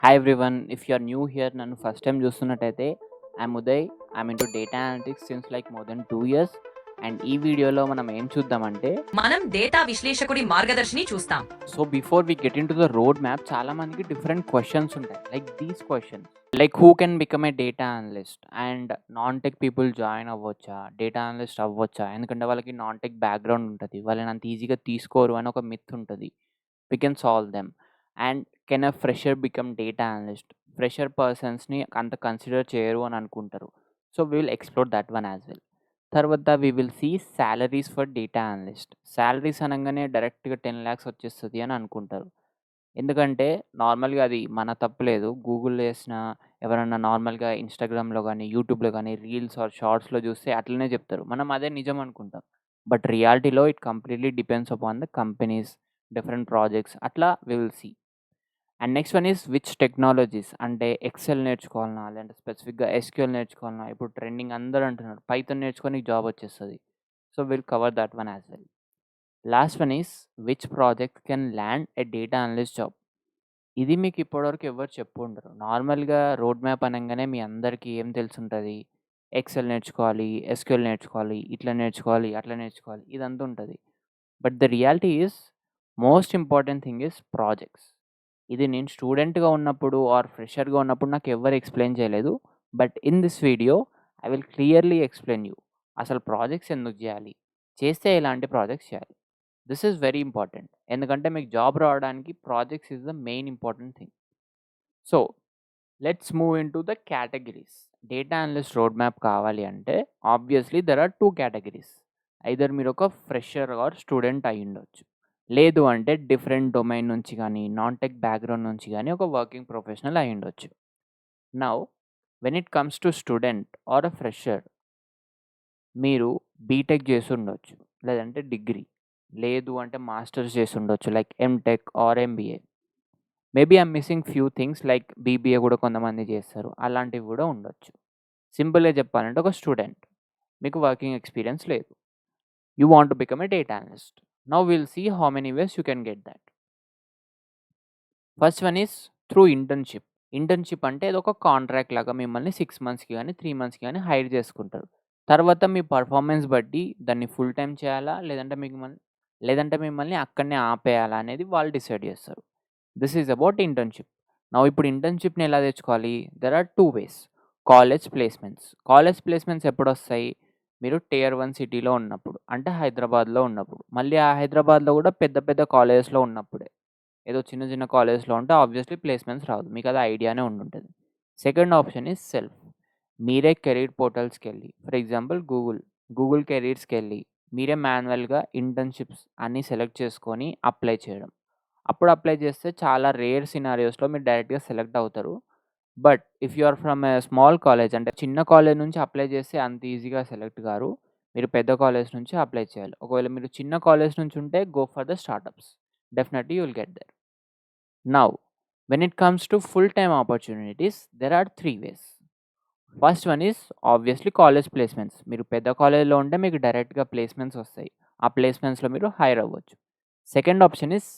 Hi everyone. If you are new here నన్ను first time చూస్తున్నట్టయితే I'm Uday. I'm into data analytics since like more than 2 years. And ఈ వీడియోలో మనం ఏం చూద్దామంటే మనం డేటా విశ్లేషకుడి మార్గదర్శిని చూస్తాం. So before we get into the road map చాలా మందికి డిఫరెంట్ క్వశ్చన్స్ ఉంటాయి. Like these questions like who can become a data analyst and non tech people join అవ్వచ్చా, డేటా అనలిస్ట్ అవ్వచ్చా, ఎందుకంటే వాళ్ళకి నాన్ టెక్ బ్యాక్గ్రౌండ్ ఉంటుంది, వాళ్ళని అంత ఈజీగా తీసుకోరు అని ఒక మిత్ ఉంటుంది. We can solve them. And can a fresher become data analyst, fresher పర్సన్స్ని అంత కన్సిడర్ చేయరు అని అనుకుంటారు. So we will explore that one as well. తర్వాత we will see salaries for data analyst. Salaries అనగానే డైరెక్ట్గా 10 lakhs వచ్చేస్తుంది అని అనుకుంటారు. ఎందుకంటే నార్మల్గా అది మన తప్పు లేదు. గూగుల్ చేసిన ఎవరన్నా నార్మల్గా ఇన్స్టాగ్రామ్లో కానీ యూట్యూబ్లో కానీ రీల్స్ ఆర్ షార్ట్స్లో చూస్తే అట్లనే చెప్తారు, మనం అదే నిజం అనుకుంటాం. బట్ రియాలిటీలో it completely depends upon the companies, different projects, అట్లా we will see. And next one is which technologies, అంటే ఎక్సెల్ నేర్చుకోవాలన్నా లేదంటే స్పెసిఫిక్గా ఎస్క్యూఎల్ నేర్చుకోవాలన్నా. ఇప్పుడు ట్రెండింగ్ అందరూ అంటున్నారు పైథాన్ నేర్చుకొని జాబ్ వచ్చేస్తుంది. So will cover that one as well. Last one is which project can land a data analyst job. ఇది మీకు ఇప్పటివరకు ఎవరు చెప్పుండరు. నార్మల్గా రోడ్ మ్యాప్ అనంగానే మీ అందరికీ ఏం తెలుసుంటది, ఎక్సెల్ నేర్చుకోవాలి, ఎస్క్యూఎల్ నేర్చుకోవాలి, ఇట్లా నేర్చుకోవాలి, అట్లా నేర్చుకోవాలి, ఇదంతా ఉంటుంది. But the reality is most important thing is projects. ఇది నేను స్టూడెంట్‌గా ఉన్నప్పుడు ఆర్ ఫ్రెషర్‌గా ఉన్నప్పుడు నాకు ఎవ్వరు ఎక్స్‌ప్లెయిన్ చేయలేదు. But in this video I will clearly explain you. అసలు ప్రాజెక్ట్స్ ఎందుకు జేయాలి? చేస్తే ఎలాంటి ప్రాజెక్ట్స్ చేయాలి? This is very important. ఎందుకంటే మీకు జాబ్ రావడానికి projects is the main important thing. So let's move into the categories. Data analyst road map కావాలి అంటే obviously there are 2 categories. Either మీరు ఒక ఫ్రెషర్ ఆర్ స్టూడెంట్ అయ్యుండొచ్చు. లేదు అంటే డిఫరెంట్ డొమైన్ నుంచి గానీ, నాన్ టెక్ బ్యాక్‌గ్రౌండ్ నుంచి గానీ ఒక వర్కింగ్ ప్రొఫెషనల్ అయ్యుండొచ్చు. Now when it comes to student or a fresher, మీరు బీటెక్ చేసుండొచ్చు, లేదంటే డిగ్రీ, లేదు అంటే మాస్టర్స్ చేసుండొచ్చు like MTech or MBA. Maybe I'm missing few things like BBA గూడా కొంతమంది చేస్తారు. అలాంటివి గూడా ఉండొచ్చు. సింపుల్‌గా చెప్పాలంటే ఒక స్టూడెంట్. మీకు వర్కింగ్ ఎక్స్‌పీరియన్స్ లేదు. You want to become a data analyst. Now will see how many ways you can get that. First one is through internship. Internship అంటే ఇదొక కాంట్రాక్ట్ లాగా మిమ్మల్ని 6 మంత్స్‌కి గానీ, 3 మంత్స్‌కి గానీ హైర్ చేసుకుంటారు. తర్వాత మీ పర్ఫార్మెన్స్ బట్టి దాన్ని ఫుల్ టైమ్ చేయాలా? లేదంటే మిమ్మల్ని అక్కడనే ఆపేయాలా అనేది వాళ్ళు డిసైడ్ చేస్తారు. This is about internship. Now ఇప్పుడు ఇంటర్న్‌షిప్‌ని ఎలా తెచ్చుకోవాలి? There are 2 ways. College placements. College placements ఎప్పుడొస్తాయి? మీరు టియర్ 1 సిటీలో ఉన్నప్పుడు. అంటే హైదరాబాద్‌లో ఉన్నప్పుడు. మళ్ళీ ఆ హైదరాబాద్‌లో గూడా పెద్ద పెద్ద కాలేజెస్‌లో ఉన్నప్పుడే. ఏదో చిన్న చిన్న కాలేజెస్‌లో ఉంటే ఆబ్వియస్‌లీ ప్లేస్‌మెంట్స్ రాదు. మీకది ఐడియానే ఉండుంటది. Second option is self. మీరే కెరీర్ పోర్టల్స్‌కెళ్ళి ఫర్ ఎగ్జాంపుల్ గూగుల్ కెరీర్స్‌కెళ్ళి మీరే మాన్యువల్‌గా ఇంటర్న్‌షిప్స్ అన్నీ సెలెక్ట్ చేసుకొని అప్లై చేయడం. అప్పుడు అప్లై చేస్తే చాలా రేర్ సినారియోస్‌లో మీరు డైరెక్ట్‌గా సెలెక్ట్ అవుతారు. But if you are from a small college, అంటే చిన్న కాలేజ్ నుంచి అప్లై చేస్తే అంత ఈజీగా సెలెక్ట్ గారు. మీరు పెద్ద కాలేజ్ నుంచి అప్లై చేయాలి. ఒకవేళ మీరు చిన్న కాలేజ్ నుంచి ఉంటే go for the startups. Definitely you will get there. Now, when it comes to full-time opportunities, there are 3 ways. First one is obviously college placements. మీరు పెద్ద కాలేజ్‌లో ఉంటే మీకు డైరెక్ట్‌గా ప్లేస్‌మెంట్స్ వస్తాయి. ఆ ప్లేస్‌మెంట్స్‌లో మీరు హైర్ అవ్వచ్చు. Second option is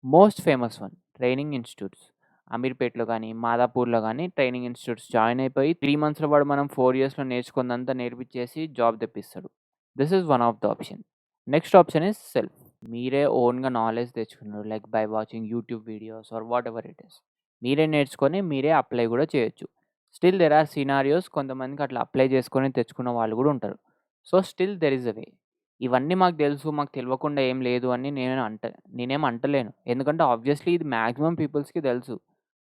most famous one, training institutes. అమీర్‌పేట్‌లో గానీ, మాదాపూర్‌లో గానీ ట్రైనింగ్ ఇన్‌స్టిట్యూట్స్ జాయిన్ అయిపోయి 3 మంత్స్‌లో వాడు మనం 4 ఇయర్స్‌లో నేర్చుకున్నంత నేర్పించేసి జాబ్ తెప్పిస్తాడు. This is one of the option. Next option is self. మీరే ఓన్‌గా నాలెడ్జ్ తెచ్చుకున్నారు. Like by watching YouTube videos or whatever it is. మీరే నేర్చుకొని మీరే అప్లై గూడా చేయొచ్చు. స్టిల్ దెర్ ఆర్ సినారియోస్, కొంతమందికి అట్లా అప్లై చేసుకొని తెచ్చుకున్న వాళ్ళు గూడా ఉంటారు. So, still there is a way. ఇవన్నీ మాకు తెలుసు, మాకు తెలవకుండా ఏం లేదు అని నేనేం అంటలేను. ఎందుకంటే ఆబ్వియస్‌లీ ఇది మాక్సిమం పీపుల్స్‌కి తెలుసు.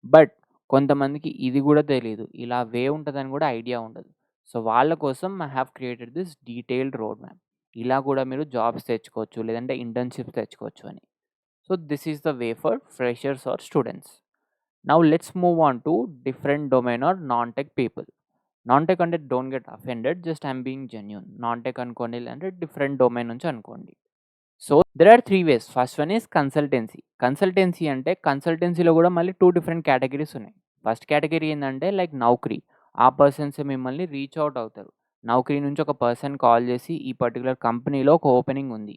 బట్ కొంతమందికి ఇది గూడా తెలీదు. ఇలా వే ఉంటదని గూడా ఐడియా ఉండదు. సో, వాళ్ళ కోసం I have created this detailed road map. ఇలా గూడా మీరు జాబ్స్ తెచ్చుకోవచ్చు, లేదంటే ఇంటర్న్‌షిప్స్ తెచ్చుకోవచ్చు అని. So, this is the way for freshers or students. Now let's move on to different domain or non tech people. Non tech అంటే don't get offended, just I'm being genuine. Non tech అనుకోండి, లేదంటే different domain నుంచి అనుకోండి. So, there are 3 ways. First one is consultancy. Consultancy అంటే కన్సల్టెన్సీలో గూడా మళ్ళీ 2 different categories ఉన్నాయి. First category ఏందంటే లైక్ నౌకరీ. ఆ పర్సన్సే మిమ్మల్ని రీచ్ ఔట్ అవుతారు. నౌకరీ నుంచి ఒక పర్సన్ కాల్ చేసి ఈ పర్టిక్యులర్ కంపెనీలో ఒక ఓపెనింగ్ ఉంది.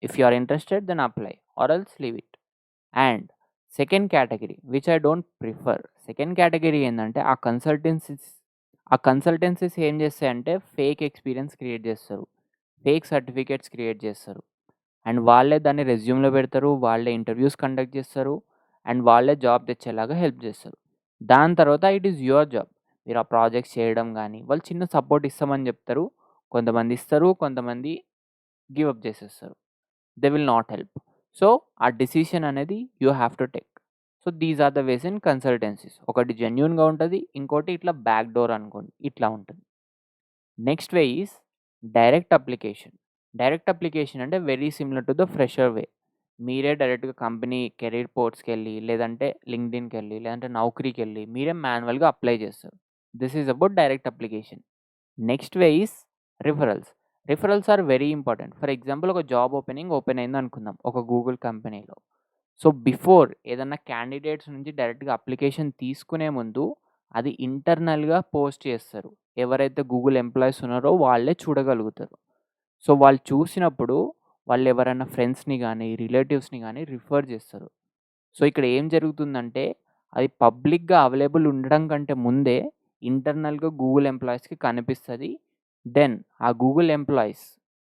If you are interested then apply or else leave it. And second category which I don't prefer. Second category ఏందంటే ఆ కన్సల్టెన్సీస్ ఏం చేస్తాయంటే ఫేక్ ఎక్స్‌పీరియన్స్ క్రియేట్ చేస్తారు. ఫేక్ సర్టిఫికేట్స్ క్రియేట్ చేస్తారు. అండ్ వాళ్ళే దాన్ని రెజ్యూమ్‌లో పెడతారు. వాళ్ళే ఇంటర్వ్యూస్ కండక్ట్ చేస్తారు. అండ్ వాళ్ళే జాబ్ తెచ్చేలాగా హెల్ప్ చేస్తారు. దాని తర్వాత ఇట్ ఈస్ యువర్ జాబ్. మీరు ఆ ప్రాజెక్ట్స్ చేయడం గానీ, వాళ్ళు చిన్న సపోర్ట్ ఇస్తామని చెప్తారు. కొంతమంది ఇస్తారు. కొంతమంది గివ్ అప్ చేసేస్తారు. They will not help. So, ఆ డెసిషన్ అనేది you have to take. So, these are the ways in consultancies. ఒకటి జెన్యూన్‌గా ఉంటది. ఇంకోటి ఇట్లా బ్యాక్ డోర్ అనుకోండి. ఇట్లా ఉంటది. Next way is direct application. Direct application అంటే very similar to the fresher way. మీరే డైరెక్ట్‌గా కంపెనీ కెరీర్ పోర్ట్స్‌కెళ్ళి, లేదంటే లింక్డ్ఇన్‌కెళ్ళి, లేదంటే నౌకరీకెళ్ళి మీరే మాన్యువల్‌గా అప్లై చేస్తారు. This is about direct application. Next way is referrals. Referrals are very important. For example ఒక job open అయిందనుకుందాం ఒక గూగుల్ కంపెనీలో. సో, బిఫోర్ ఏదన్నా క్యాండిడేట్స్ నుంచి డైరెక్ట్‌గా అప్లికేషన్ తీసుకునే ముందు అది ఇంటర్నల్‌గా పోస్ట్ చేస్తారు. ఎవరైతే గూగుల్ ఎంప్లాయీస్ ఉన్నారో వాళ్ళే చూడగలుగుతారు. సో, వాళ్ళు చూసినప్పుడు వాళ్ళెవరైనా ఫ్రెండ్స్‌ని గానీ, రిలేటివ్స్‌ని గానీ రిఫర్ చేస్తారు. సో, ఇక్కడ ఏం జరుగుతుందంటే అది పబ్లిక్‌గా అవైలబుల్ ఉండడం కంటే ముందే ఇంటర్నల్‌గా గూగుల్ ఎంప్లాయీస్‌కి కనిపిస్తది. దెన్ ఆ గూగుల్ ఎంప్లాయీస్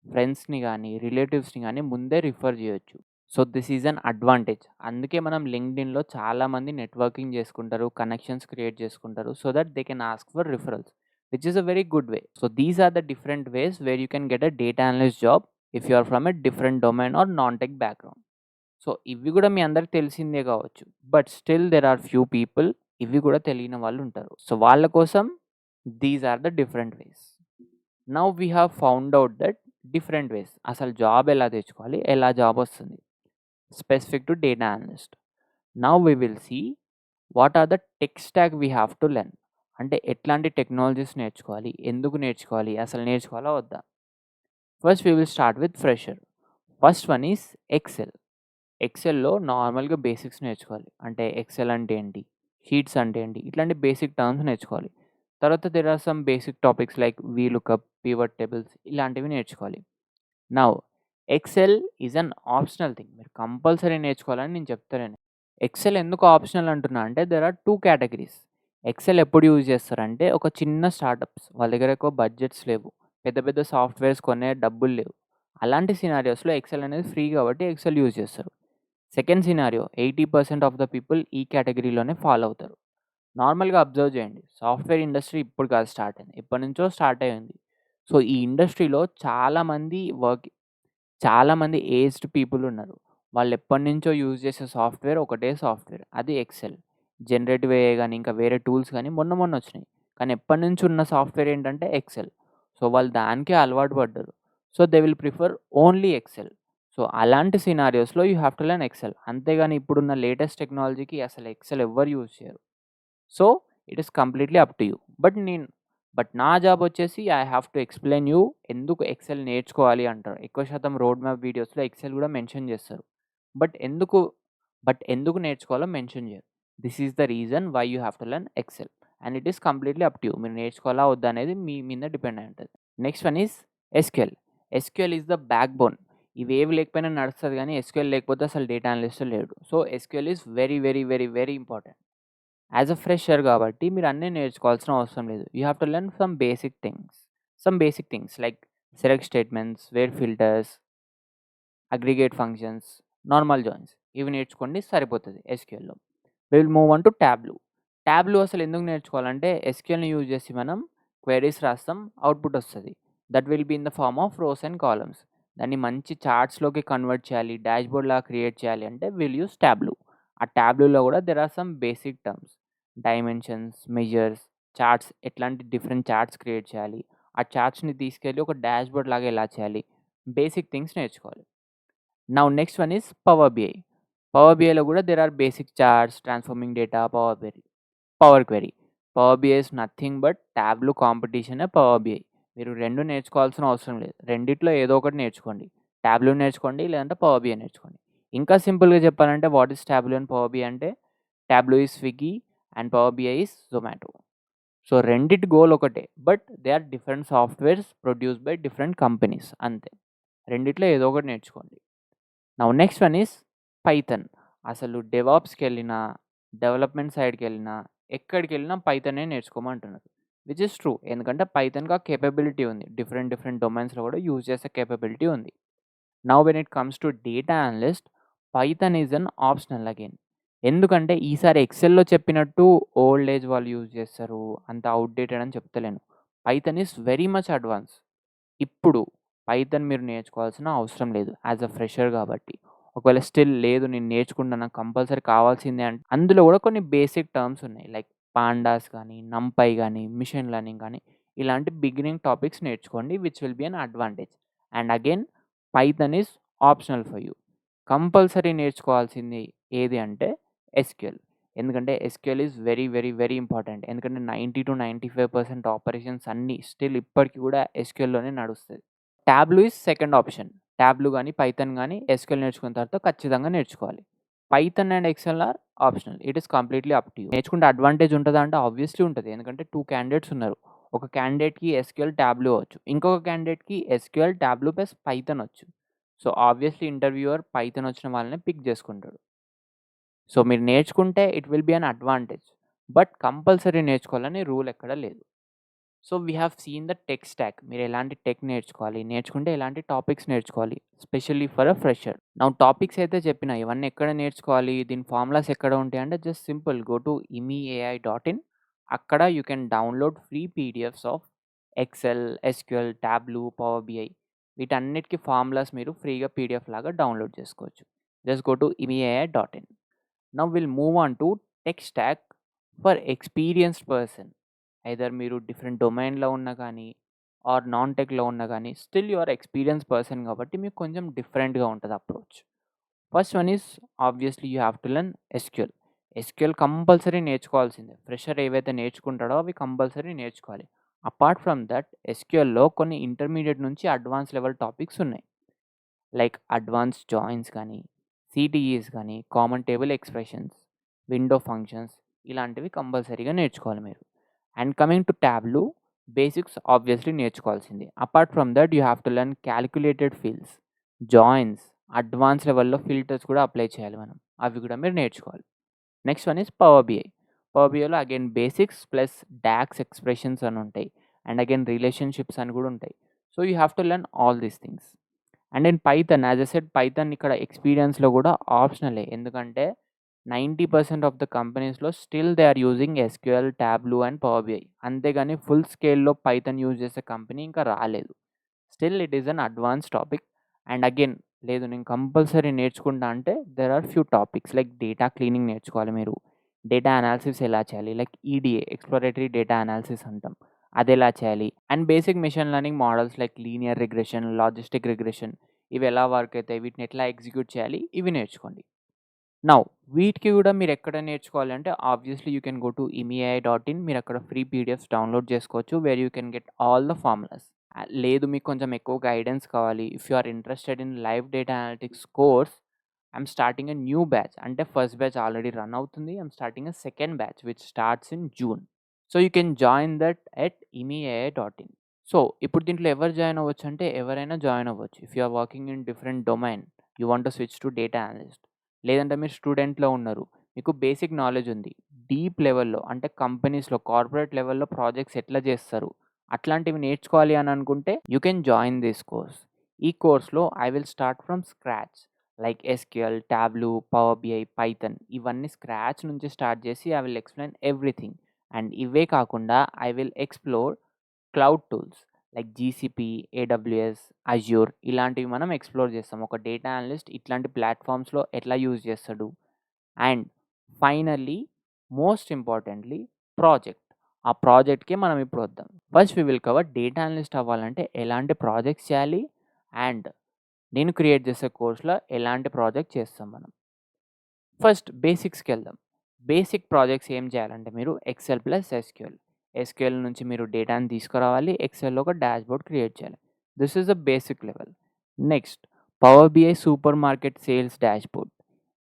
ఫ్రెండ్స్‌ని గానీ, రిలేటివ్స్‌ని గానీ ముందే రిఫర్ చేయొచ్చు. So, this is an advantage. అందుకే మనం లింక్డ్ఇన్‌లో చాలామంది నెట్వర్కింగ్ చేసుకుంటారు. కనెక్షన్స్ క్రియేట్ చేసుకుంటారు. So that they can ask for referrals. Which is a very good way. So, these are the different ways where you can get a data analyst job if you are from a different domain or non tech background. So, ఇవి గూడా మీ అందరికి తెలిసిందే గావచ్చు. But still there are few people ఇవి గూడా తెలియని వాళ్ళుంటారు. సో, వాళ్ళ కోసం these are the different ways. Now we have found out that different ways. అసలు జాబ్ ఎలా తెచ్చుకోవాలి? ఎలా జాబొస్తుంది? Specific to data analyst. Now we will see what are the tech stack we have to learn. అంటే ఎట్లాంటి technologies నేర్చుకోవాలి? ఎందుకు నేర్చుకోవాలి? అసలు నేర్చుకోవాలా వద్దా? First we will start with fresher. First one is Excel. ఎక్సెల్‌లో నార్మల్‌గా బేసిక్స్ నేర్చుకోవాలి. అంటే ఎక్సెల్ అంటే ఏంటి? షీట్స్ అంటే ఏంటి? ఇట్లాంటి బేసిక్ టర్మ్స్ నేర్చుకోవాలి. తర్వాత there are some basic topics like VLOOKUP, pivot tables ఇలాంటివి నేర్చుకోవాలి. Now Excel is an optional thing. మీరు కంపల్సరీ నేర్చుకోవాలని నేను చెప్తలేను. ఎక్సెల్ ఎందుకు ఆప్షనల్ అంటున్నా అంటే దేర్ ఆర్ 2 కేటగరీస్. ఎక్సెల్ ఎప్పుడు యూజ్ చేస్తారంటే ఒక చిన్న స్టార్టప్స్ వాళ్ళ దగ్గర ఎక్కువ బడ్జెట్స్ లేవు. పెద్ద పెద్ద సాఫ్ట్‌వేర్స్ కొనే డబ్బులు లేవు. అలాంటి సినారియోస్‌లో ఎక్సెల్ అనేది ఫ్రీ కాబట్టి ఎక్సెల్ యూజ్ చేస్తారు. Second scenario 80% of the people ఈ కేటగరీలోనే ఫాలో అవుతారు. నార్మల్‌గా అబ్జర్వ్ చేయండి. సాఫ్ట్‌వేర్ ఇండస్ట్రీ ఇప్పుడు కాదు స్టార్ట్ అయింది. ఎప్పటినుంచో స్టార్ట్ అయ్యింది. సో, ఈ ఇండస్ట్రీలో చాలామంది ఏజ్డ్ పీపుల్ ఉన్నారు. వాళ్ళు ఎప్పటినుంచో యూజ్ చేసే సాఫ్ట్‌వేర్ ఒకటే సాఫ్ట్‌వేర్. అది ఎక్సెల్. జనరేటివ్ ఏఐ గాని, ఇంకా వేరే టూల్స్ గాని మొన్న వచ్చినాయి. కానీ ఎప్పటినుంచి ఉన్న సాఫ్ట్‌వేర్ ఏంటంటే ఎక్సెల్. సో, వాళ్ళు దానికే అలవాటు పడ్డారు. So, they will prefer only Excel. So, అలాంటి సినారియోస్‌లో you have to learn Excel. అంతేగాని ఇప్పుడున్న లేటెస్ట్ టెక్నాలజీకి అసలు ఎక్సెల్ ఎవ్వరు యూజ్ చేయరు. So, it is completely up to you. But నా జాబ్ వచ్చేసి I have to explain you ఎందుకు ఎక్సెల్ నేర్చుకోవాలి అంటారు. ఎక్కువ శాతం రోడ్ మ్యాప్ వీడియోస్‌లో ఎక్సెల్ కూడా మెన్షన్ చేస్తారు. బట్ ఎందుకు ఎందుకు నేర్చుకోవాలో మెన్షన్ చేయరు. This is the reason why you have to learn Excel. And it is completely up to you. మీరు నేర్చుకోవాలా వద్దా అనేది మీ మీద డిపెండ్ అయి ఉంటది. Next one is SQL. SQL is the backbone. ఇవేవి లేకపోయినా నడుస్తది గానీ ఎస్‌క్యూఎల్ లేకపోతే అసలు డేటా అనలిస్ట్ లేడు. So, SQL is very, very, very, very important. As a fresher కాబట్టి మీరు అన్నీ నేర్చుకోవాల్సిన అవసరం లేదు. You have to learn some basic things like select statements, where filters, aggregate functions, normal joins ఇవి నేర్చుకోండి సరిపోతది ఎస్‌క్యూఎల్‌లో. We will move on to Tableau. Tableau అసలు ఎందుకు నేర్చుకోవాలంటే ఎస్‌క్యూఎల్‌ని యూజ్ చేసి మనం క్వెరీస్ రాస్తాం. అవుట్‌పుట్ వస్తది. That will be in the form of rows and columns. దాన్ని మంచి చార్ట్స్‌లోకి కన్వర్ట్ చేయాలి. డాష్‌బోర్డ్‌లాగా క్రియేట్ చేయాలి అంటే విల్ యూజ్ టాబ్లూ. ఆ టాబ్లూలో కూడా there are some basic terms. Dimensions, measures, charts ఎట్లాంటి డిఫరెంట్ చార్ట్స్ క్రియేట్ చేయాలి. ఆ చార్ట్స్‌ని తీసుకెళ్ళి ఒక డాష్‌బోర్డ్ లాగా ఎలా చేయాలి. బేసిక్ థింగ్స్ నేర్చుకోవాలి. Now next one is Power BI. Power బిఐలో కూడా there are basic charts, transforming data, Power Query. Power BI is nothing but Tableau కాంపిటీషనే పవర్ బిఐ. మీరు 2 నేర్చుకోవాల్సిన అవసరం లేదు. రెండిట్లో ఏదో ఒకటి నేర్చుకోండి. టాబ్లూ నేర్చుకోండి, లేదంటే పవర్ బిఐ నేర్చుకోండి. ఇంకా సింపుల్‌గా చెప్పాలంటే what is Tableau and power BI అంటే Tableau is Swiggy and power BI is Zomato. So, రెండిటి గోల్ ఒకటే. But they are different softwares produced by different companies అంతే. రెండిట్లో ఏదో ఒకటి నేర్చుకోండి. Now next one is Python. అసలు డెవాప్స్‌కెళ్ళినా, డెవలప్‌మెంట్ సైడ్‌కెళ్ళినా, ఎక్కడికెళ్ళినా పైథానే నేర్చుకోమంటున్నారు. Which is true. ఎందుకంటే పైథాన్‌కి ఆ కేపబిలిటీ ఉంది. డిఫరెంట్ డిఫరెంట్ డొమైన్స్‌లో కూడా యూజ్ చేసే కేపబిలిటీ ఉంది. Now when it comes to data analyst, Python is an optional again. ఎందుకంటే ఈసారి ఎక్సెల్‌లో చెప్పినట్టు ఓల్డ్ ఏజ్ వాళ్ళు యూజ్ చేస్తారు. అంత ఔట్‌డేటెడ్ అని చెప్తలేను. Python is very much advance. ఇప్పుడు పైథాన్ మీరు నేర్చుకోవాల్సిన అవసరం లేదు యాజ్ అ ఫ్రెషర్ కాబట్టి. ఒకవేళ స్టిల్ లేదు నేను నేర్చుకుంటాను నాకు కంపల్సరీ కావాల్సిందే అంటే అందులో కూడా కొన్ని బేసిక్ టర్మ్స్ ఉన్నాయి. లైక్ పాండాస్ గానీ, నంపై గానీ, మిషన్ లెర్నింగ్ గానీ ఇలాంటి బిగినింగ్ టాపిక్స్ నేర్చుకోండి which will be an advantage. And again Python is optional for you. Compulsory నేర్చుకోవాల్సింది ఏది అంటే ఎస్‌క్యూఎల్. ఎందుకంటే SQL is very, very, very important. ఎందుకంటే 90-95% ఆపరేషన్స్ అన్నీ స్టిల్ ఇప్పటికి కూడా ఎస్‌క్యూఎల్‌లోనే నడుస్తది. Tableau is second option. Tableau గానీ, పైథాన్ గానీ ఎస్‌క్యూఎల్ నేర్చుకున్న తర్వాత ఖచ్చితంగా నేర్చుకోవాలి. Python and Excel are optional. It is completely up to you. నేర్చుకుంటే అడ్వాంటేజ్ ఉంటదా అంటే ఆబ్వియస్‌లీ ఉంటది. ఎందుకంటే 2 క్యాండిడేట్స్ ఉన్నారు. ఒక క్యాండిడేట్‌కి ఎస్‌క్యూఎల్, టాబ్లూ వచ్చు. ఇంకొక క్యాండిడేట్‌కి ఎస్‌క్యూఎల్, టాబ్లూ ప్లస్ పైథాన్ వచ్చు. సో, ఆబ్వియస్‌లీ ఇంటర్వ్యూయర్ పైథాన్ వచ్చిన వాళ్ళనే పిక్ చేసుకుంటాడు. సో, మీరు నేర్చుకుంటే it will be an advantage. But compulsory నేర్చుకోవాలని రూల్ ఎక్కడ లేదు. So, we have seen the tech stack. మీరు ఎలాంటి టెక్ నేర్చుకోవాలి, నేర్చుకుంటే ఎలాంటి టాపిక్స్ నేర్చుకోవాలి, specially for a fresher. Now topics అయితే చెప్పినా ఇవన్నీ ఎక్కడ నేర్చుకోవాలి, దీని ఫార్ములాస్ ఎక్కడ ఉంటాయంటే just simple go to imeai.in. అక్కడ you can download free PDFs of Excel, SQL, Tableau, power BI వీటన్నిటికి ఫార్ములాస్ మీరు ఫ్రీగా పీడిఎఫ్ లాగా డౌన్‌లోడ్ చేసుకోవచ్చు. Just go to imeai.in. Now will move on to tech stack for experienced person. Either మీరు different డొమైన్‌లో ఉన్నా గానీ, ఆర్ నాన్ టెక్‌లో ఉన్నా గానీ, still you are experienced person కాబట్టి మీకు కొంచెం డిఫరెంట్‌గా ఉంటది approach. First one is obviously you have to learn SQL. SQL compulsory నేర్చుకోవాల్సిందే. Fresher ఏవైతే నేర్చుకుంటాడో అవి కంపల్సరీ నేర్చుకోవాలి. అపార్ట్ ఫ్రమ్ దట్ ఎస్‌క్యూఎల్‌లో కొన్ని ఇంటర్మీడియేట్ నుంచి అడ్వాన్స్ లెవెల్ టాపిక్స్ ఉన్నాయి. లైక్ అడ్వాన్స్డ్ జాయిన్స్ గానీ, సీటీఈస్ గానీ, common table expressions, window functions ఇలాంటివి కంపల్సరీగా నేర్చుకోవాలి మీరు. And coming to Tableau, basics obviously నేర్చుకోవాల్సిందే. Apart from that you have to learn calculated fields, joins, advance లెవెల్‌లో ఫిల్టర్స్ కూడా అప్లై చేయాలి మనం. అవి కూడా మీరు నేర్చుకోవాలి. Next one is Power BI. Power బిఐలో again basics plus DAX expressions అని ఉంటాయి. అండ్ అగైన్ రిలేషన్‌షిప్స్ అని కూడా ఉంటాయి. So, you have to learn all these things. And in Python as I said Python ఇక్కడ ఎక్స్‌పీరియన్స్‌లో కూడా ఆప్షనలే. ఎందుకంటే 90% ఆఫ్ ద కంపెనీస్‌లో still they are using SQL, Tableau and power BI. అంతేగాని ఫుల్ స్కేల్‌లో పైథాన్ యూజ్ చేసే కంపెనీ ఇంకా రాలేదు. Still it is an advance topic. And again లేదు నేను కంపల్సరీ నేర్చుకుంటా అంటే there are few topics like data cleaning నేర్చుకోవాలి మీరు. డేటా అనాలిసిస్ ఎలా చేయాలి? లైక్ ఈడీఏ ఎక్స్‌ప్లోరేటరీ డేటా అనాలిసిస్ అంటాం. అదెలా చేయాలి? And basic machine learning models like linear regression, logistic regression ఇవి ఎలా వర్క్ అయితాయి? వీటిని ఎట్లా ఎగ్జిక్యూట్ చేయాలి? ఇవి నేర్చుకోండి. నౌ వీటికి కూడా మీరు ఎక్కడ నేర్చుకోవాలి అంటే obviously you can go to imeai.in. మీరు అక్కడ ఫ్రీ పీడిఎఫ్స్ డౌన్‌లోడ్ చేసుకోవచ్చు. Where you can get all the formulas. లేదు మీకు కొంచెం ఎక్కువ గైడెన్స్ కావాలి. If you are interested in live data analytics course, I'm starting a new batch. అంటే first batch already run అవుతుంది. I'm starting a second batch which starts in June. So, you can join that at imeai.in. So, ఇప్పుడు దీంట్లో ఎవరు join అవ్వచ్చు అంటే ఎవరైనా join అవ్వచ్చు. If you are working in different domain, you want to switch to data analyst. లేదంటే మీరు స్టూడెంట్‌లో ఉన్నారు. మీకు బేసిక్ నాలెడ్జ్ ఉంది. డీప్ లెవెల్‌లో అంటే కంపెనీస్‌లో కార్పొరేట్ లెవెల్‌లో ప్రాజెక్ట్స్ ఎట్లా చేస్తారు? అట్లాంటివి నేర్చుకోవాలి అని అనుకుంటే you can join this course. ఈ కోర్స్‌లో I will start from scratch. Like SQL, Tableau, power BI, Python ఇవన్నీ స్క్రాచ్ నుంచి స్టార్ట్ చేసి I will explain everything. And ఇవే కాకుండా I will explore cloud tools like GCP, AWS, Azure ఇలాంటివి మనం explore చేస్తాం. ఒక డేటా అనలిస్ట్ ఇట్లాంటి ప్లాట్‌ఫామ్స్‌లో ఎట్లా యూజ్ చేస్తాడు? And finally most importantly project. ఆ ప్రాజెక్ట్‌కే మనం ఇప్పుడు వద్దాం. First we will cover data analyst అవ్వాలంటే ఎలాంటి ప్రాజెక్ట్స్ చేయాలి? అండ్ నేను క్రియేట్ చేసే కోర్స్‌లో ఎలాంటి ప్రాజెక్ట్ చేస్తాం మనం. ఫస్ట్ బేసిక్స్‌కెళ్దాం. బేసిక్ ప్రాజెక్ట్స్ ఏం చేయాలంటే మీరు ఎక్సెల్ ప్లస్ ఎస్‌క్యూఎల్. ఎస్‌క్యూఎల్ నుంచి మీరు డేటాని తీసుకురావాలి. ఎక్సెల్‌లో ఒక డాష్‌బోర్డ్ క్రియేట్ చేయాలి. This is the basic level. Next Power BI super market sales dashboard.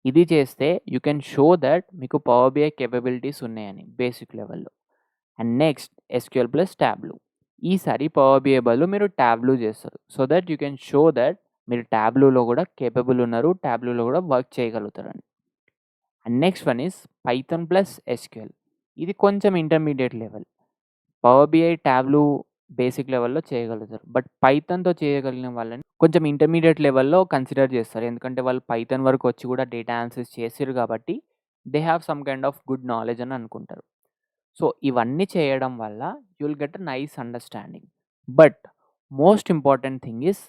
ఇది చేస్తే యూ కెన్ షో దట్ మీకు పవర్ బిఐ కేపబిలిటీస్ ఉన్నాయని బేసిక్ లెవెల్‌లో. And next SQL plus Tableau. ఈసారి పవర్ బిఐ బదులు మీరు టాబ్లూ చేస్తారు. So that you can show that మీరు టాబ్లూలో కూడా కేపబుల్ ఉన్నారు. టాబ్లూలో కూడా వర్క్ చేయగలుగుతారని. And next one is Python plus SQL. ఇది కొంచెం intermediate level. Power BI, Tableau basic లెవెల్‌లో చేయగలుగుతారు. బట్ పైథాన్‌తో చేయగలిగిన వాళ్ళని కొంచెం ఇంటర్మీడియేట్ లెవెల్‌లో కన్సిడర్ చేస్తారు. ఎందుకంటే వాళ్ళు పైథాన్ వరకు వచ్చి కూడా డేటా అనాలిసిస్ చేసిర్రు కాబట్టి they have some kind of good knowledge అని అనుకుంటారు. సో, ఇవన్నీ చేయడం వల్ల you will get a nice understanding. But most important thing is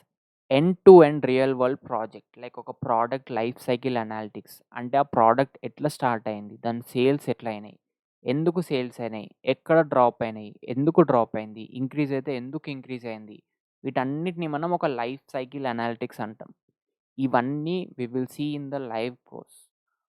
end to end real world project. Like ఒక ప్రోడక్ట్ లైఫ్ సైకిల్ అనాలిటిక్స్. అంటే ఆ ప్రోడక్ట్ ఎట్లా start అయింది? దాని సేల్స్ ఎట్లా అయినాయి? ఎందుకు సేల్స్ అయినాయి? ఎక్కడ డ్రాప్ అయినాయి? ఎందుకు డ్రాప్ అయింది? ఇంక్రీజ్ అయితే ఎందుకు ఇంక్రీజ్ అయింది? వీటన్నిటిని మనం ఒక లైఫ్ సైకిల్ అనాలిటిక్స్ అంటాం. ఇవన్నీ we will see in the live course.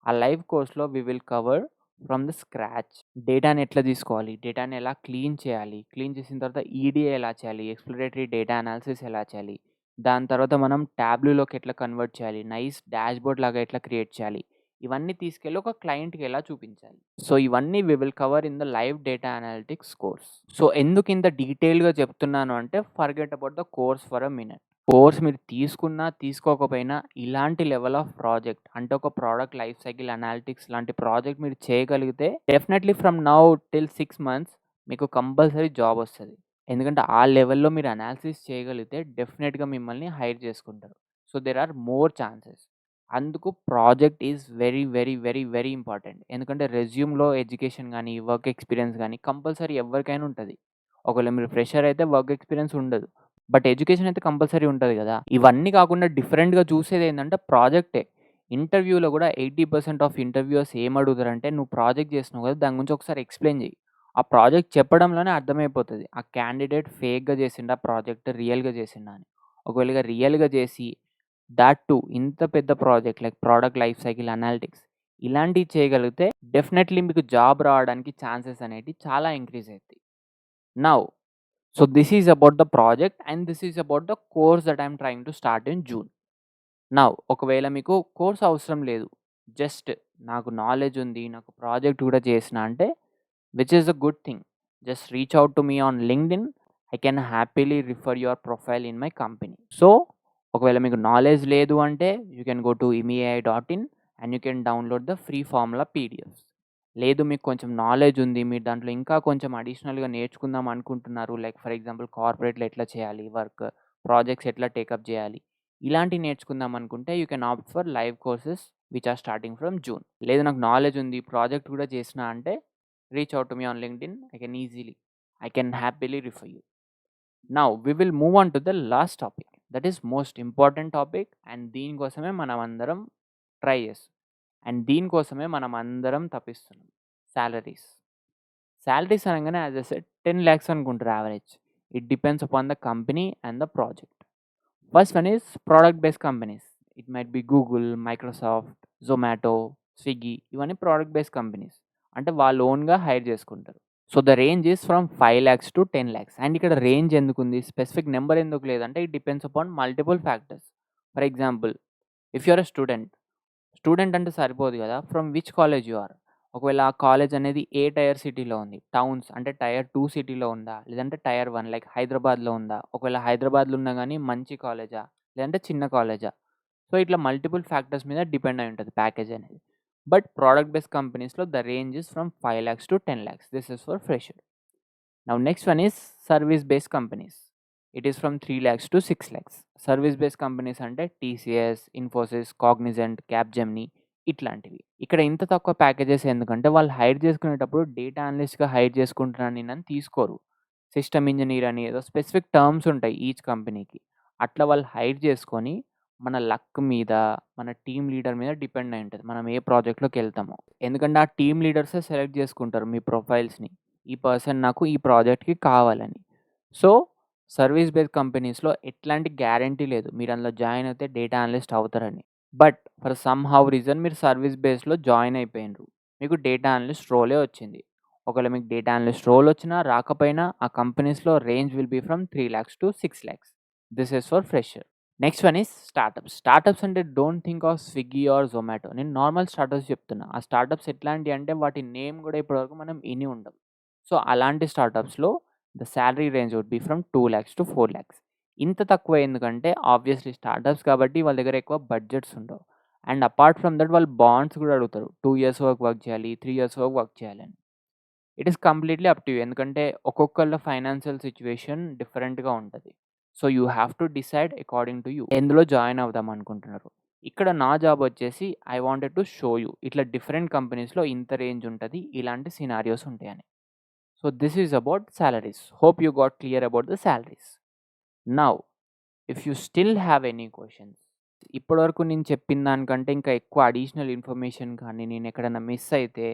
ఆ లైవ్ కోర్స్‌లో we will cover from the scratch. డేటాని ఎట్లా తీసుకోవాలి? డేటాని ఎలా క్లీన్ చేయాలి? క్లీన్ చేసిన తర్వాత ఈడీఏ ఎలా చేయాలి? ఎక్స్‌ప్లోరేటరీ డేటా అనాలిసిస్ ఎలా చేయాలి? దాని తర్వాత మనం టాబ్లూలోకి ఎట్లా కన్వర్ట్ చేయాలి? నైస్ డాష్‌బోర్డ్ లాగా ఎట్లా క్రియేట్ చేయాలి? ఇవన్నీ తీసుకెళ్ళి ఒక క్లయింట్‌కి ఎలా చూపించాలి? సో, ఇవన్నీ we will cover in the live data analytics course. So, ఎందుకు ఇంత డీటెయిల్‌గా చెప్తున్నాను అంటే forget about the course for a minute. Course మీరు తీసుకున్నా, తీసుకోకపోయినా ఇలాంటి లెవెల్ ఆఫ్ ప్రాజెక్ట్ అంటే ఒక ప్రోడక్ట్ లైఫ్ సైకిల్ అనాలిటిక్స్ లాంటి ప్రాజెక్ట్ మీరు చేయగలిగితే definitely from now till 6 months మీకు కంపల్సరీ జాబ్ వస్తది. ఎందుకంటే ఆ లెవెల్‌లో మీరు అనాలిసిస్ చేయగలిగితే డెఫినెట్‌గా మిమ్మల్ని హైర్ చేసుకుంటారు. So, there are more chances. అందుకు project is very, very, very, very important. ఎందుకంటే రెజ్యూమ్‌లో ఎడ్యుకేషన్ గాని, వర్క్ ఎక్స్‌పీరియన్స్ గాని కంపల్సరీ ఎవ్వరికైనా ఉంటది. ఒకవేళ మీరు ఫ్రెషర్ అయితే వర్క్ ఎక్స్‌పీరియన్స్ ఉండదు. బట్ ఎడ్యుకేషన్ అయితే కంపల్సరీ ఉంటది గదా! ఇవన్నీ కాకుండా డిఫరెంట్‌గా చూసేదేందంటే ప్రాజెక్టే. ఇంటర్వ్యూలో గూడా 80% ఆఫ్ ఇంటర్వ్యూయర్స్ ఏమడుగుతారంటే, "నువ్వు ప్రాజెక్ట్ చేస్తున్నావు గదా! దాని గురించి ఒకసారి ఎక్స్‌ప్లెయిన్ చెయ్యి." ఆ ప్రాజెక్ట్ చెప్పడంలోనే అర్థమైపోతది. ఆ క్యాండిడేట్ ఫేక్‌గా చేసిండా ప్రాజెక్ట్, రియల్‌గా చేసిండా అని. ఒకవేళ ఇగ రియల్‌గా చేసి థాట్ టూ ఇంత పెద్ద project like product life cycle analytics ఇలాంటివి చేయగలిగితే డెఫినెట్‌లీ మీకు జాబ్ రావడానికి ఛాన్సెస్ అనేటివి చాలా ఇంక్రీజ్ అయితాయి. Now so, this is about the project and this is about the course that I am trying to start in June. Now ఒకవేళ మీకు course అవసరం లేదు. జస్ట్ నాకు నాలెడ్జ్ ఉంది. నాకు ప్రాజెక్ట్ కూడా చేసిన అంటే which is a good thing. Just reach out to me on LinkedIn. I can happily refer your profile in my company. So, ఒకవేళ మీకు నాలెడ్జ్ లేదు అంటే you can go to imeai.in and you can download the free formula PDFs. లేదు మీకు కొంచెం knowledge ఉంది. మీరు దాంట్లో ఇంకా కొంచెం అడిషనల్‌గా నేర్చుకుందాం అనుకుంటున్నారు. లైక్ ఫర్ ఎగ్జాంపుల్ కార్పొరేట్‌లో ఎట్లా చేయాలి వర్క్, ప్రాజెక్ట్స్ ఎట్లా టేకప్ చేయాలి. ఇలాంటివి నేర్చుకుందాం అనుకుంటే you can opt for live courses which are starting from June. లేదు నాకు నాలెడ్జ్ ఉంది. ప్రాజెక్ట్ కూడా చేసినా అంటే reach out to me on LinkedIn. I can happily refer you. Now we will move on to the last topic. That is most important topic and దీనికోసమే మనమందరం try చేస్తున్నాం. And దీనికోసమే మనమందరం తపిస్తున్నాం. సాలరీస్. సాలరీస్ అనంగానే యాజ్ ఐ సెడ్ 10 లాక్స్ అనుకుంటారు average. It depends upon the company and the project. First one is product based companies. It might be Google, Microsoft, Zomato, Swiggy ఇవన్నీ product based companies. అంటే వాళ్ళు ఓన్‌గా హైర్ చేసుకుంటారు. So, the range is from 5 lakhs to 10 lakhs. And ఇక్కడ range ఎందుకుంది? Specific number ఎందుకు లేదంటే it depends upon multiple factors. For example if you are a student, student అంటే సరిపోదు గదా! From which college you are. ఒకవేళ ఆ కాలేజ్ అనేది ఏ టైర్ సిటీలో ఉంది. టౌన్స్ అంటే టైర్ 2 సిటీలో ఉందా? లేదంటే టైర్ 1 లైక్ హైదరాబాద్‌లో ఉందా? ఒకవేళ హైదరాబాద్‌లో ఉన్నా గానీ మంచి కాలేజా? లేదంటే చిన్న కాలేజా? సో, ఇట్లా మల్టిపుల్ ఫ్యాక్టర్స్ మీద డిపెండ్ అయి ఉంటది ప్యాకేజ్ అనేది. బట్ ప్రొడక్ట్ బేస్డ్ కంపెనీస్‌లో the range is from 5 lakhs to 10 lakhs. This is for fresher. Now next one is service based companies. It is from 3 lakhs to 6 lakhs. Service based companies అంటే TCS, Infosys, Cognizant, Capgemini ఇట్లాంటివి. ఇక్కడ ఇంత తక్కువ packages ఎందుకంటే వాళ్ళు hire చేసుకునేటప్పుడు data అనలిస్ట్‌గా hire చేసుకుంటున్నాను నేనని తీసుకోరు. సిస్టమ్ ఇంజినీర్ అని ఏదో స్పెసిఫిక్ టర్మ్స్ ఉంటాయి ఈచ్ కంపెనీకి. అట్లా వాళ్ళు హైర్ చేసుకొని మన లక్ మీద, మన టీమ్ లీడర్ మీద డిపెండ్ అయి ఉంటది. మనం ఏ ప్రాజెక్ట్‌లోకెళ్తామో. ఎందుకంటే ఆ టీమ్ లీడర్సే సెలెక్ట్ చేసుకుంటారు మీ ప్రొఫైల్స్‌ని. ఈ పర్సన్ నాకు ఈ ప్రాజెక్ట్‌కి కావాలని. సో, సర్వీస్ బేస్డ్ కంపెనీస్‌లో ఎట్లాంటి గ్యారంటీ లేదు. మీరు అందులో జాయిన్ అయితే డేటా అనలిస్ట్ అవుతారని. బట్ ఫర్ సమ్‌హౌ రీజన్ మీరు సర్వీస్ బేస్డ్‌లో జాయిన్ అయిపోయిండ్రు. మీకు డేటా అనలిస్ట్ రోలే వచ్చింది. ఒకవేళ మీకు డేటా అనలిస్ట్ రోల్ వచ్చినా, రాకపోయినా ఆ కంపెనీస్‌లో range will be from 3 lakhs to 6 lakhs. This is for fresher. Next one is startups. Startups అంటే don't think of Swiggy or Zomato. నేను నార్మల్ స్టార్టప్స్ చెప్తున్నా. ఆ స్టార్టప్స్ ఎట్లాంటియి అంటే వాటి నేమ్ గూడా ఇప్పటివరకు మనం ఇని ఉండం. సో, అలాంటి స్టార్టప్స్‌లో the salary range would be from 2 lakhs to 4 lakhs. ఇంత తక్కువ ఎందుకంటే ఆబ్వియస్‌లీ స్టార్టప్స్ కాబట్టి వాళ్ళ దగ్గర ఎక్కువ బడ్జెట్స్ ఉండవు. అండ్ అపార్ట్ ఫ్రమ్ దట్ వాళ్ళు బాండ్స్ కూడా అడుగుతారు. 2 ఇయర్స్ వరకు వర్క్ చేయాలి, 3 ఇయర్స్ వరకు వర్క్ చేయాలని. It is completely up to you. ఎందుకంటే ఒక్కొక్కళ్ళ ఫైనాన్షియల్ సిట్యుయేషన్ డిఫరెంట్‌గా ఉంటది. So, you have to decide according to you. ఎందులో జాయిన్ అవుదాం అనుకుంటున్నారు. ఇక్కడ నా జాబ్ వచ్చేసి I wanted to show you ఇట్లా డిఫరెంట్ కంపెనీస్‌లో ఇంత రేంజ్ ఉంటది. ఇలాంటి సినారియోస్ ఉంటాయని. So, this is about salaries. Hope you got clear about the salaries. Now if you still have any questions ఇప్పటివరకు నేను చెప్పిన దానికంటే ఇంకా ఎక్కువ అడిషనల్ ఇన్ఫర్మేషన్ కానీ నేను ఎక్కడైనా మిస్ అయితే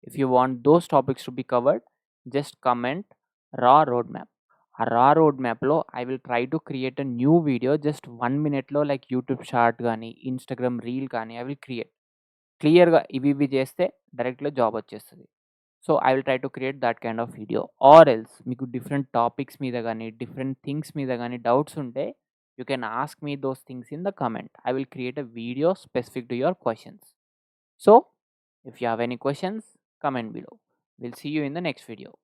if you want those topics to be covered just comment రా రోడ్ మ్యాప్. ఆ రా రోడ్ మ్యాప్లో I will try to create a new video just 1 minute like YouTube short కానీ ఇన్స్టాగ్రామ్ రీల్ కానీ ఐ విల్ క్రియేట్ క్లియర్గా ఇవి చేస్తే డైరెక్ట్గా జాబ్ వచ్చేస్తుంది. So I will try to create that kind of video or else మీకు different topics మీద కానీ డిఫరెంట్ థింగ్స్ మీద కానీ డౌట్స్ ఉంటే you can ask me those things in the comment. I will create a video specific to your questions. So if you have any questions, comment below. We'll see you in the next video.